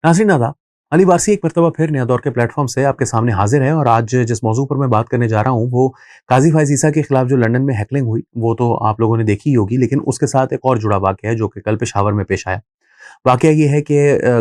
नाज़रीन आदाब। अली वारसी एक मरतबा फिर नया दौर के प्लेटफॉर्म से आपके सामने हाजिर है और आज जिस मौजू पर मैं बात करने जा रहा हूँ वो काजी फायज़ ईसा के खिलाफ जो लंदन में हैकलिंग हुई वो तो आप लोगों ने देखी ही होगी, लेकिन उसके साथ एक और जुड़ा वाक़या है जो कि कल पेशावर में पेश आया। वाक़या ये है कि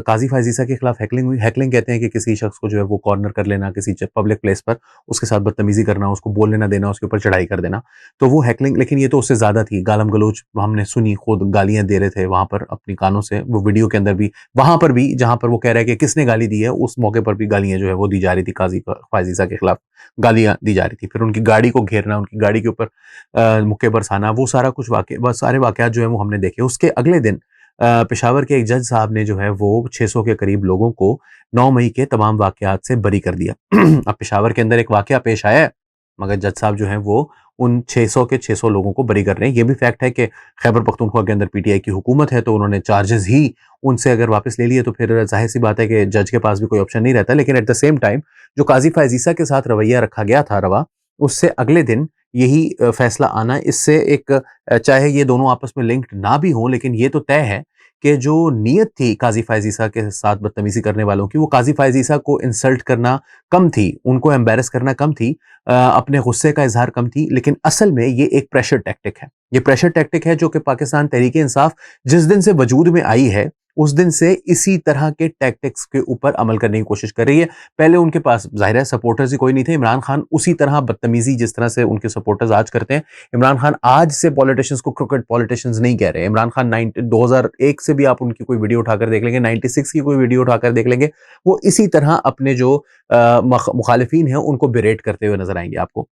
काज़ी फ़ायज़ ईसा के खिलाफ हैकलिंग हुई। हैकलिंग कहते हैं कि किसी शख्स को जो है वो कॉर्नर कर लेना किसी पब्लिक प्लेस पर, उसके साथ बदतमीज़ी करना, उसको बोलने ना देना, उसके ऊपर चढ़ाई कर देना। तो वो हैकलिंग, लेकिन ये तो उससे ज़्यादा थी। गालम-गलौच हमने सुनी, खुद गालियाँ दे रहे थे वहाँ पर अपनी कानों से। वो वीडियो के अंदर भी, वहाँ पर भी जहाँ पर वो कह रहा है कि किसने गाली दी है, उस मौके पर भी गालियाँ जो है वो दी जा रही थी। काज़ी फ़ायज़ ईसा के खिलाफ गालियाँ दी जा रही थी। फिर उनकी गाड़ी को घेरना, उनकी गाड़ी के ऊपर मुक्के बरसाना, वो सारा कुछ सारे वाक़यात जो है वो हमने देखे। उसके अगले दिन पेशावर के एक जज साहब ने जो है वो 600 के करीब लोगों को 9 मई के तमाम वाक़यात से बरी कर दिया। अब पेशावर के अंदर एक वाक़या पेश आया है, मगर जज साहब जो हैं वो उन 600 के 600 लोगों को बरी कर रहे हैं। ये भी फैक्ट है कि खैबर पख्तूनख्वा के अंदर पीटीआई की हुकूमत है, तो उन्होंने चार्जेस ही उनसे अगर वापस ले लिए तो फिर ज़ाहिर-सी बात है कि जज के पास भी कोई ऑप्शन नहीं रहता। लेकिन एट द सेम टाइम जो काज़ी फ़ायज़ ईसा के साथ रवैया रखा गया था उससे अगले दिन यही फैसला आना, इससे एक चाहे ये दोनों आपस में लिंक्ड ना भी हों, लेकिन ये तो तय है कि जो नीयत थी काज़ी फ़ायज़ ईसा के साथ बदतमीज़ी करने वालों की, वो काज़ी फ़ायज़ ईसा को इंसल्ट करना कम थी, उनको एम्बैरस करना कम थी, अपने गुस्से का इज़हार कम थी, लेकिन असल में ये एक प्रेशर टैक्टिक है। ये प्रेशर टैक्टिक है जो कि पाकिस्तान तहरीक-ए-इंसाफ जिस दिन से वजूद में आई है, उस दिन से इसी तरह के टैक्टिक्स के ऊपर अमल करने की कोशिश कर रही है। पहले उनके पास ज़ाहिर है सपोर्टर्स ही कोई नहीं थे। इमरान खान उसी तरह बदतमीज़ी जिस तरह से उनके सपोर्टर्स आज करते हैं, इमरान खान आज से पॉलिटिशियंस को क्रिकेट पॉलिटिशियंस नहीं कह रहे। इमरान खान 2001 से भी आप उनकी कोई वीडियो उठाकर देख लेंगे, 96 की कोई वीडियो उठाकर देख लेंगे, वो इसी तरह अपने जो मुखालिफिन हैं उनको बेरेट करते हुए नज़र आएँगे आपको।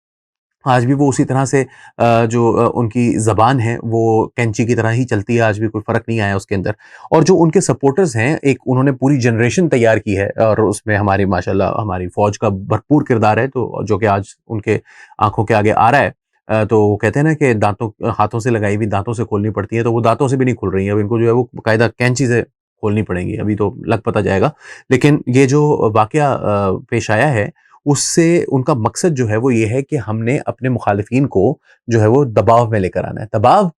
आज भी वो उसी तरह से उनकी ज़बान है वो कैंची की तरह ही चलती है, आज भी कोई फ़र्क नहीं आया उसके अंदर। और जो उनके सपोर्टर्स हैं, एक उन्होंने पूरी जनरेशन तैयार की है और उसमें हमारी माशाल्लाह हमारी फ़ौज का भरपूर किरदार है, तो जो कि आज उनके आँखों के आगे आ रहा है। तो वो कहते हैं ना कि हाथों से लगाई हुई दाँतों से खोलनी पड़ती है, तो वो दाँतों से भी नहीं खुल रही हैं। अब इनको जो है वो बाकायदा कैंची से खोलनी पड़ेंगी, अभी तो लग पता जाएगा। लेकिन ये जो वाक़या पेश आया है, उससे उनका मकसद जो है वो ये है कि हमने अपने मुखालिफिन को जो है वो दबाव में लेकर आना है। दबाव,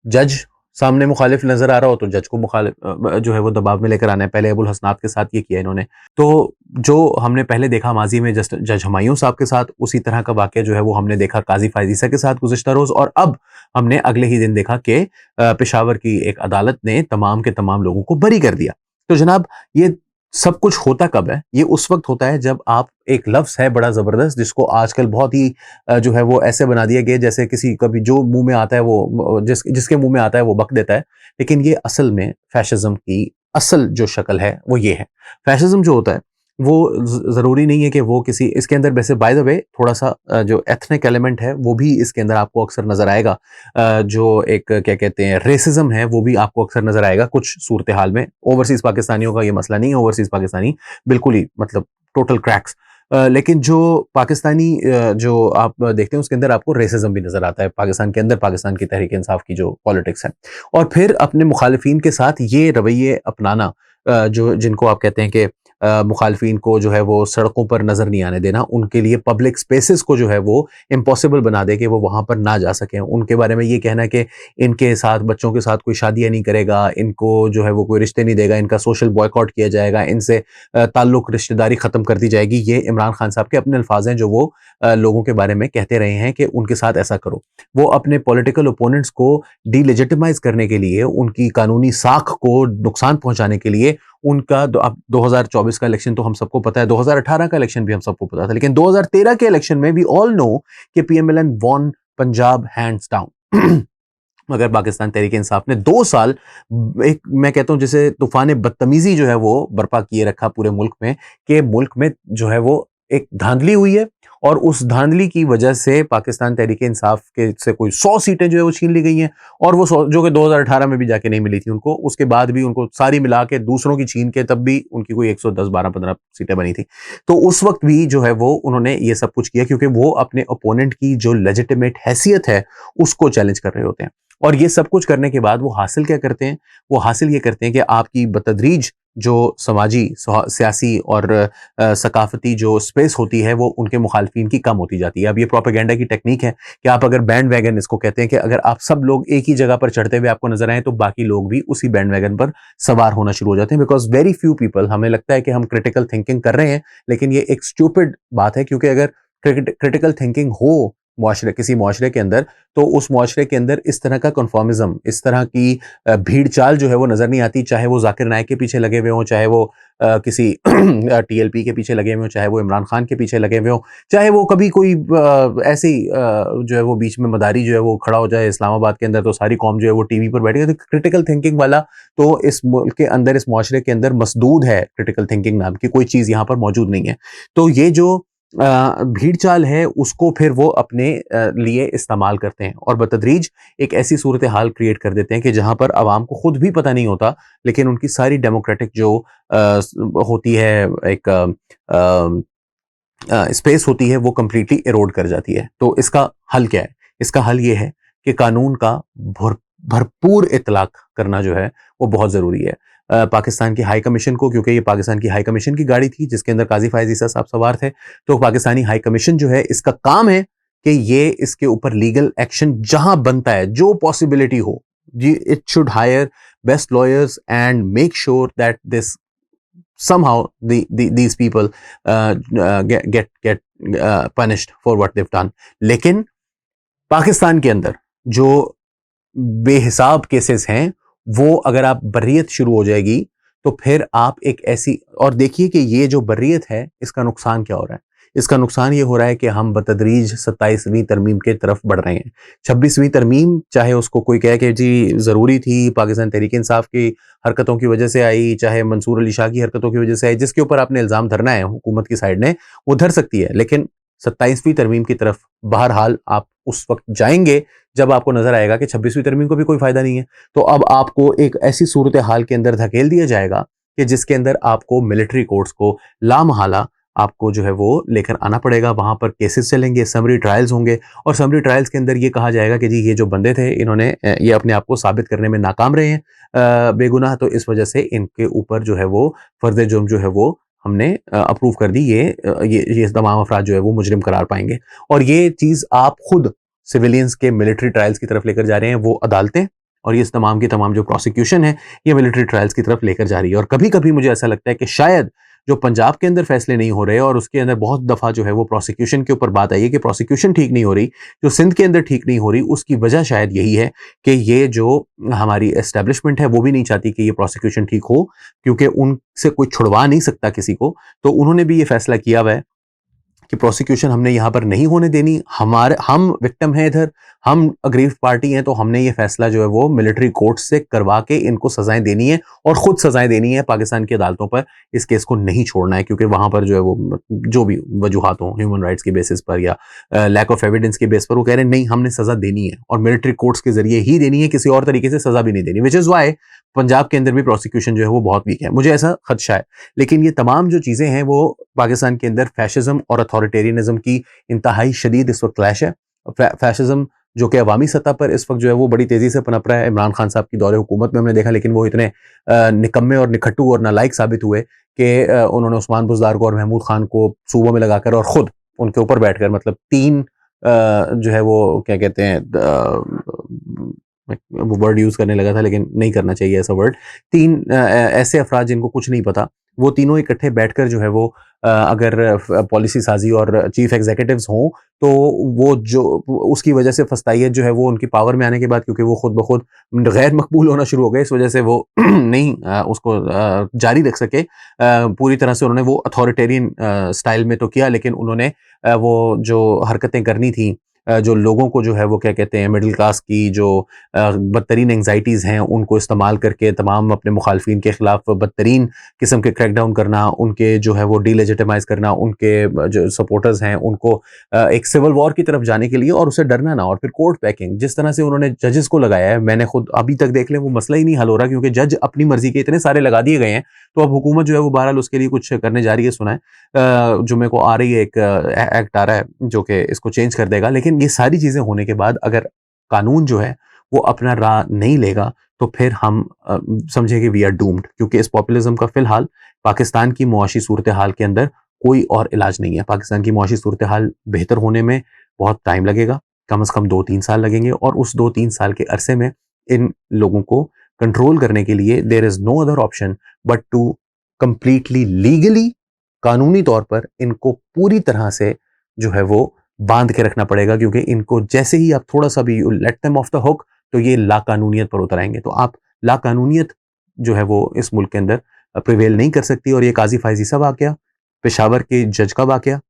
जज सामने मुखालिफ नज़र आ रहा हो तो जज को जो है वो दबाव में लेकर आना है। पहले अबुल हसनात के साथ ये किया इन्होंने। तो जो हमने पहले देखा माज़ी में जज हुमायूं साहब के साथ, उसी तरह का वाक़या जो है वो हमने देखा काज़ी फ़ायज़ ईसा के साथ गुज़िश्ता रोज़, और अब हमने अगले ही दिन देखा कि पेशावर की एक अदालत ने तमाम के तमाम लोगों को बरी कर दिया। तो जनाब, ये सब कुछ होता कब है? ये उस वक़्त होता है जब आप, एक लफ्ज़ है बड़ा ज़बरदस्त जिसको आजकल बहुत ही जो है वो ऐसे बना दिया गया है जैसे किसी कभी जो मुँह में आता है वो जिसके मुँह में आता है वो बक देता है। लेकिन ये असल में फ़ैशिज़्म की असल जो शक्ल है वो ये है। फ़ैशिज़्म जो होता है वो ज़रूरी नहीं है कि वो किसी, इसके अंदर वैसे बाय द वे थोड़ा-सा जो एथनिक एलिमेंट है वो भी इसके अंदर आपको अक्सर नज़र आएगा। जो एक क्या कहते हैं रेसिज़्म है वो भी आपको अक्सर नज़र आएगा कुछ सूरत-ए-हाल में। ओवरसीज़ पाकिस्तानियों का ये मसला नहीं है, ओवरसीज़ पाकिस्तानी बिल्कुल ही मतलब टोटल क्रैक्स। लेकिन जो पाकिस्तानी जो आप देखते हैं उसके अंदर आपको रेसिज़्म भी नज़र आता है, पाकिस्तान के अंदर पाकिस्तान की तहरीक-ए-इंसाफ की जो पॉलिटिक्स है। और फिर अपने मुखालिफिन के साथ ये रवैये अपनाना, जो जिनको आप कहते हैं कि मुखालिफिन को जो है वो सड़कों पर नज़र नहीं आने देना, उनके लिए पब्लिक स्पेसेस को जो है वो इम्पॉसिबल बना दे कि वो वहाँ पर ना जा सकें। उनके बारे में ये कहना है कि इनके साथ बच्चों के साथ कोई शादियाँ नहीं करेगा, इनको जो है वो कोई रिश्ते नहीं देगा, इनका सोशल बॉयकॉट किया जाएगा, इनसे ताल्लुक रिश्तेदारी ख़त्म कर दी जाएगी। ये इमरान खान साहब के अपने अल्फाज हैं जो वो लोगों के बारे में कहते रहे हैं कि उनके साथ ऐसा करो। वो अपने पॉलिटिकल ओपोनेंट्स को डिलेजिटिमाइज़ करने के लिए, उनकी कानूनी साख को नुकसान पहुँचाने के लिए उनका अब 2024 का इलेक्शन तो हम सबको पता है, 2018 का इलेक्शन भी हम सबको पता था, लेकिन 2013 के इलेक्शन में वी ऑल नो कि PMLN won Punjab hands down. मगर पाकिस्तान तहरीक-ए-इंसाफ ने 2 साल एक, मैं कहता हूँ जैसे तूफ़ान बदतमीज़ी जो है वो बर्पा किए रखा पूरे मुल्क में, कि मुल्क में जो है वो एक धांधली हुई है, और उस धांधली की वजह से पाकिस्तान तहरीक-ए-इंसाफ के से कोई 100 सीटें जो है वो छीन ली गई हैं, और वो 100 जो कि 2018 में भी जाके नहीं मिली थी उनको, उसके बाद भी उनको सारी मिला के दूसरों की छीन के तब भी उनकी कोई 110, 12, 15 सीटें बनी थी। तो उस वक़्त भी जो है वो उन्होंने ये सब कुछ किया क्योंकि वो अपने ओपोनेंट की जो लेजिटिमेट हैसियत है उसको चैलेंज कर रहे होते हैं। और ये सब कुछ करने के बाद वो हासिल क्या करते हैं? वो हासिल ये करते हैं कि आपकी बतदरीज जो समाजी सियासी और सकाफती जो स्पेस होती है वो उनके मुखालफिन की कम होती जाती है। अब ये प्रोपेगेंडा की टेक्निक है कि आप अगर बैंड वैगन इसको कहते हैं कि अगर आप सब लोग एक ही जगह पर चढ़ते हुए आपको नजर आए तो बाकी लोग भी उसी बैंड वैगन पर सवार होना शुरू हो जाते हैं। बिकॉज वेरी फ्यू पीपल, हमें लगता है कि हम क्रिटिकल थिंकिंग कर रहे हैं, लेकिन ये एक स्टूपिड बात है, क्योंकि अगर क्रिटिकल थिंकिंग हो मुआशरे, किसी मुआशरे के अंदर, तो उस मुआशरे के अंदर इस तरह का कन्फॉर्मिज्म, इस तरह की भीड़ चाल जो है वो नजर नहीं आती। चाहे वो जाकिर नाइक के पीछे लगे हुए हों, चाहे वो किसी टीएलपी के पीछे लगे हुए हों, चाहे वो इमरान खान के पीछे लगे हुए हों, चाहे वो कभी कोई ऐसी जो है वो बीच में मदारी जो है वो खड़ा हो जाए इस्लामाबाद के अंदर, तो सारी कौम जो है वो टीवी पर बैठी है। तो क्रिटिकल थिंकिंग वाला तो इस मुल्क के अंदर, इस मुआशरे के अंदर मसदूद है। क्रिटिकल थिंकिंग नाम की कोई चीज यहाँ पर मौजूद नहीं है। तो ये जो भीड़ चाल है उसको फिर वो अपने लिए इस्तेमाल करते हैं और बतदरीज एक ऐसी सूरत हाल क्रिएट कर देते हैं कि जहां पर आवाम को खुद भी पता नहीं होता, लेकिन उनकी सारी डेमोक्रेटिक जो होती है एक स्पेस होती है वो कंप्लीटली एरोड कर जाती है। तो इसका हल क्या है? इसका हल ये है कि कानून का भरपूर इतलाक करना जो है वो बहुत जरूरी है। पाकिस्तान की हाई कमीशन को, क्योंकि ये पाकिस्तान की हाई कमीशन की गाड़ी थी जिसके अंदर काजी फायज ईसा साहब सवार थे, तो पाकिस्तानी हाई कमीशन जो है इसका काम है कि ये इसके ऊपर लीगल एक्शन जहां बनता है, जो पॉसिबिलिटी हो, it should higher best lawyers and make sure that this somehow these people get punished for what they've done. लेकिन पाकिस्तान के अंदर जो बेहिसाब केसेस हैं, वो अगर आप बर्रियत शुरू हो जाएगी तो फिर आप एक ऐसी, और देखिए कि ये जो बर्रियत है इसका नुकसान क्या हो रहा है। इसका नुकसान ये हो रहा है कि हम बतदरीज 27वीं तरमीम के तरफ बढ़ रहे हैं। 26वीं तरमीम, चाहे उसको कोई कहे कि जी जरूरी थी, पाकिस्तान तहरीक इंसाफ की हरकतों की वजह से आई, चाहे मंसूर अली शाह की हरकतों की वजह से आई, जिसके ऊपर आपने इल्जाम धरना है हुकूमत की साइड ने, वो धर सकती है, लेकिन 27वीं तरमीम की तरफ बहरहाल आप उस वक्त जाएंगे जब आपको नजर आएगा कि 26वीं तरमीम को भी कोई फायदा नहीं है। तो अब आपको एक ऐसी सूरत हाल के अंदर धकेल दिया जाएगा कि जिसके अंदर आपको मिलिट्री कोर्ट्स को लामहला आपको जो है वो लेकर आना पड़ेगा। वहां पर केसेस चलेंगे, समरी ट्रायल्स होंगे, और समरी ट्रायल्स के अंदर ये कहा जाएगा कि जी ये जो बंदे थे इन्होंने ये अपने आप को साबित करने में नाकाम रहे हैं बेगुनाह, तो इस वजह से इनके ऊपर जो है वो फर्द जुर्म जो है वो हमने अप्रूव कर दी, ये तमाम अफराद जो है वो मुजरिम करार पाएंगे। और ये चीज आप खुद सिविलियंस के मिलिट्री ट्रायल्स की तरफ लेकर जा रहे हैं, वो अदालतें और ये तमाम की तमाम जो प्रोसिक्यूशन है ये मिलिट्री ट्रायल्स की तरफ लेकर जा रही है। और कभी कभी मुझे ऐसा लगता है कि शायद जो पंजाब के अंदर फैसले नहीं हो रहे और उसके अंदर बहुत दफा जो है वो प्रोसिक्यूशन के ऊपर बात आई है कि प्रोसिक्यूशन ठीक नहीं हो रही, जो सिंध के अंदर ठीक नहीं हो रही, उसकी वजह शायद यही है कि ये जो हमारी एस्टेब्लिशमेंट है वो भी नहीं चाहती कि ये प्रोसिक्यूशन ठीक हो, क्योंकि उनसे कोई छुड़वा नहीं सकता किसी को। तो उन्होंने भी ये फैसला किया हुआ है कि प्रोसिक्यूशन हमने यहाँ पर नहीं होने देनी। हम विक्टिम हैं इधर, हम अग्रीव पार्टी हैं, तो हमने ये फैसला जो है वो मिलिट्री कोर्ट से करवा के इनको सजाएं देनी है और खुद सजाएं देनी है। पाकिस्तान की अदालतों पर इस केस को नहीं छोड़ना है, क्योंकि वहां पर जो है वो जो भी वजूहात हों ह्यूमन राइट्स की बेसिस पर या लैक ऑफ एविडेंस के बेस पर, वो कह रहे हैं नहीं हमने सजा देनी है और मिलिट्री कोर्ट्स के जरिए ही देनी है, किसी और तरीके से सजा भी नहीं देनी। विच इज वाई पंजाब के अंदर भी प्रोसिक्यूशन जो है वो बहुत वीक है, मुझे ऐसा खदशा है। लेकिन ये तमाम जो चीजें हैं वो पाकिस्तान के अंदर फैशिज्म और अथॉरिटेरियनिज्म की इंतहाई शदीद इस वक्त क्लैश है। फैशिज्म जो कि अवामी सतह पर इस वक्त जो है वो बड़ी तेजी से पनप रहा है। इमरान खान साहब की दौरे हुकूमत में हमने देखा, लेकिन वो इतने निकम्मे और निखट्टू और नालायक साबित हुए कि उन्होंने उस्मान बुज़दार को और महमूद खान को सूबों में लगाकर और खुद उनके ऊपर बैठकर, मतलब तीन जो है वो क्या कहते हैं, वो वर्ड यूज करने लगा था लेकिन नहीं करना चाहिए ऐसा वर्ड, तीन ऐसे अफराद जिनको कुछ नहीं पता, वो तीनों इकट्ठे बैठकर जो है वो अगर पॉलिसी साजी और चीफ एग्जीक्यूटिव्स हों तो वो जो उसकी वजह से फस्तायत जो है वो उनकी पावर में आने के बाद, क्योंकि वो खुद ब खुद गैर मकबूल होना शुरू हो गए, इस वजह से वो नहीं उसको जारी रख सके। पूरी तरह से उन्होंने वो अथॉरिटेरियन स्टाइल में तो किया, लेकिन उन्होंने वो जो हरकतें करनी थी, जो लोगों को जो है वो क्या कहते हैं मिडिल क्लास की जो बदतरीन एंग्जाइटीज़ हैं उनको इस्तेमाल करके तमाम अपने मुखालफिन के खिलाफ बदतरीन किस्म के क्रैकडाउन करना, उनके जो है वो डीलेजिटिमाइज करना, उनके जो सपोर्टर्स हैं उनको एक सिविल वॉर की तरफ जाने के लिए, और उसे डरना ना। और फिर कोर्ट पैकिंग जिस तरह से उन्होंने जजेस को लगाया है, मैंने खुद अभी तक देख लें वो मसला ही नहीं हल हो रहा, क्योंकि जज अपनी मर्जी के इतने सारे लगा दिए गए हैं। तो अब हुकूमत जो है वो बहरहाल उसके लिए कुछ करने जा रही है, सुना है जुम्मे को आ रही है, एक एक्ट आ रहा है जो कि इसको चेंज कर देगा। लेकिन ये सारी चीजें होने के बाद अगर कानून जो है वो अपना राह नहीं लेगा तो फिर हम समझे कि वी आर डूम्ड, क्योंकि इस पॉपुलिज्म का फिलहाल पाकिस्तान की मुआशी सूरत हाल के अंदर कोई और इलाज नहीं है। पाकिस्तान की मुआशी सूरत हाल बेहतर होने में बहुत टाइम लगेगा, कम से कम 2-3 साल लगेंगे, और उस 2-3 साल के अरसे में इन लोगों को कंट्रोल करने के लिए there is no other option but to completely legally, कानूनी तौर पर इनको पूरी तरह से जो है वो बांध के रखना पड़ेगा, क्योंकि इनको जैसे ही आप थोड़ा सा भी let them of the hook तो ये लाकानूनियत पर उतर आएंगे। तो आप लाकानूनियत जो है वो इस मुल्क के अंदर प्रिवेल नहीं कर सकती। और ये काजी फायजीसा वाकया, पेशावर के जज का वाकया,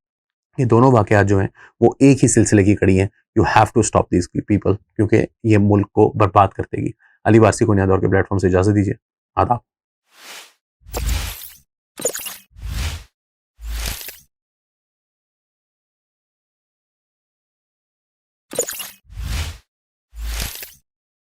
ये दोनों वाकयात जो हैं वो एक ही सिलसिले की कड़ी हैं। You have to stop this people, क्योंकि ये मुल्क को बर्बाद कर देगी। अली वारसी को नया दौर के प्लेटफॉर्म से इजाजत दीजिए। आदाब।